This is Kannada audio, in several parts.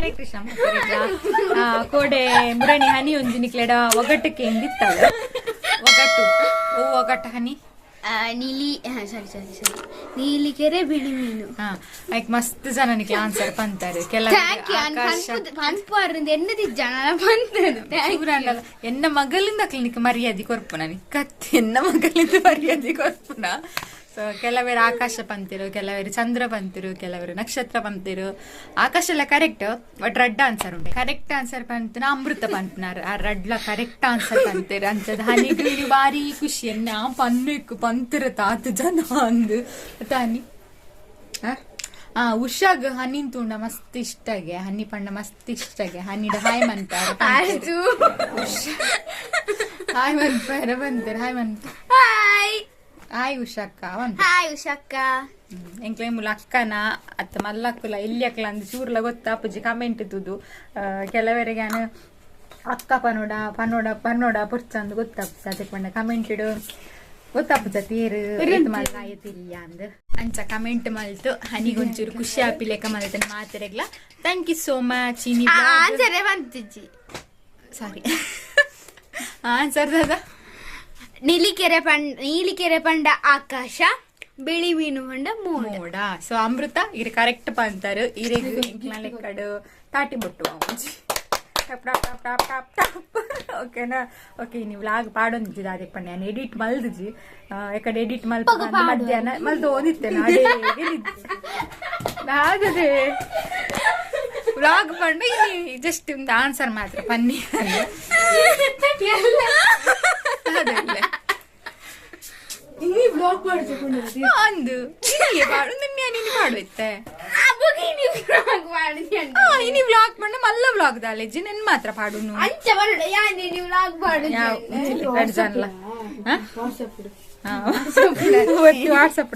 ಹರೇ ಕೃಷ್ಣ ಕೋಡೆ ಮುರಣಿ ಹನಿ ಒಂಜಿ ನಿಕ್ಲೆಡ ಒಗಟ್ಟಕ್ಕೆ ಎಂದಿತ್ತಲ್ಲ ಒಗಟ್ಟು ಒಗಟ್ಟ ಹನಿ ನೀಲಿ ನೀಲಿ ಕೆರೆ ಬಿಳಿ ಮೀನು ಲೈಕ್ ಮಸ್ತ್ ಜನ ನಿಕ್ಲೆ ಆನ್ಸರ್ ಪಂತಾರೆ ಎನ್ನ ಮಗಳಿಂದ ಕ್ಲಿನಿಕ್ ಮರ್ಯಾದೆ ಕೊರ್ಪುನ ಕತ್ತಿ ಎನ್ನ ಮಗಳಿಂದ ಮರ್ಯಾದೆ ಕೊರ್ಪುನ ಸೊ ಕೆಲವರು ಆಕಾಶ ಪಂತಿರು, ಕೆಲವರು ಚಂದ್ರ ಪಂತಿರು, ಕೆಲವರು ನಕ್ಷತ್ರ ಪಂತಿರು. ಆಕಾಶ ಎಲ್ಲ ಕರೆಕ್ಟ್, ಬಟ್ ರಡ್ಡ ಆನ್ಸರ್ ಉಂಟು. ಕರೆಕ್ಟ್ ಆನ್ಸರ್ ಪಂತನ ಅಮೃತ ಪಂತನಾರ ಆ ರಡ್ಲ ಕರೆಕ್ಟ್ ಆನ್ಸರ್ ಪಂತಿರು ಅಂತದ್ ಹನಿಗಳು ಬಾರಿ ಖುಷಿ ಎನ್ನ ಪನ್ನಕ್ಕು ಪಂತಿರ ತಾತು ಜನ ಅಂದು ತಾನಿ ಉಷಾಗ್ ಹನಿ ತುಂಡ ಮಸ್ತ್ ಇಷ್ಟಗೆ, ಹನಿ ಪಂಡ ಮಸ್ತ್ ಇಷ್ಟಗೆ, ಹನಿಡ ಹಾಯ್ ಮಂತಾರ ಹಾಯ್ ಮನ್ಪಾರ ಬಂತಾರ ಹಾಯ್ ಮನ್ಪ ಹಾಯ್ ಉಷಕ್ಕ ಹಾಯ್ ಉಷಕ್ಕ ಎಂಕ್ಲೆ ಮುಲ ಅಕ್ಕನ ಅತ್ತ ಮಲ್ಲಕ್ಕುಲ ಇಲ್ಲಿ ಅಕ್ಕಲ ಅಂದ್ ಚೂರ್ಲ ಗೊತ್ತಾ ಅಪ್ಪುಜಿ ಕಮೆಂಟ್ ಇದ್ದುದು ಕೆಲವರಿಗೆ ಅಕ್ಕ ಪನೋಡ ಪನ್ನೋಡ ಪನ್ನೋಡ ಪುರ್ಚಂದ್ ಗೊತ್ತಾಪ್ಪ ಅದಕ್ಕೆ ಪಂಡ ಕಮೆಂಟ್ ಇಡು ಗೊತ್ತಾಪುಜ ತೀರು ಆಯ್ತಿಲ್ಲ ಅಂದ್ ಅಂಚ ಕಮೆಂಟ್ ಮಲ್ತು ಹನಿಗೊಂಚೂರು ಖುಷಿ ಆಪಿ ಲೆಕ್ಕ ಮಲ್ತನ ಮಾತರೆಗ್ಲ. Thank you so much. ಸಾರಿ ಆನ್ಸರ್ ದಾದ ನೀಲಿಕೆರೆ ಪಂಡ ಆಕಾಶ, ಬಿಳಿ ಮೀನು ಪಂಡ ಮೋಡ. ಸೊ ಅಮೃತ ಇರ್ ಕರೆಕ್ಟ್ ಪಂತಾರು ಲೆಕ್ಕಡು ತಾಟಿ ಬೊಟ್ಟು ಓಕೆನಾ. ಓಕೆ ನೀವು ವ್ಲಾಗ್ ಪಾಡೊಂದಿದ್ದು ಅದೇ ಪಂಡ ನಾನು ಎಡಿಟ್ ಮಲ್ದಿಜಿ ಯಾಕಡೆ ಎಡಿಟ್ ಮಲ್ಪ ಮಧ್ಯಾಹ್ನ ಮಲ್ದು ಓದಿತ್ತೇನೆ ಆಗದೆ ವ್ಲಾಗ್ ಪಂಡ ಜಸ್ಟ್ ಒಂದು ಆನ್ಸರ್ ಮಾತ್ರ ಪನ್ನಿ ಅಂದು ಮಾಡುತ್ತೆ ಇನಿ ವ್ಲಾಗ್ ಪಂಡ ಮಲ್ಲ ವ್ಲಾಗ್ ದಾಲೆಜ್ಜಿ ನೆನ್ ಮಾತ್ರ ಪಾಡುನು ವಾಟ್ಸಪ್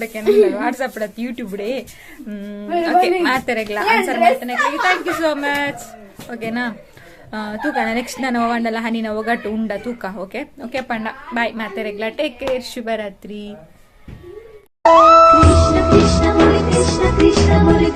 ವಾಟ್ಸಪ್ ಯೂಟ್ಯೂಬ್ ಮಾತಾಡಲ್ಲ ಆನ್ಸರ್ ಮಾಡ್ತಾನೆ. Thank you so much. ಓಕೆನಾ ತೂಕನ ನೆಕ್ಸ್ಟ್ ನಾನು ಒಂಡಲ್ಲ ಹನಿನ ಒಗಟ್ಟು ಉಂಡ ತೂಕ. ಓಕೆ ಓಕೆ ಪಂಡ ಬಾಯ್ ಮಾತಾಡಲ್ಲ. Take care. ಶುಭರಾತ್ರಿ. ಕೃಷ್ಣ ಕೃಷ್ಣ ಮುರಿ ಕೃಷ್ಣ ಕೃಷ್ಣ ಮುರಿ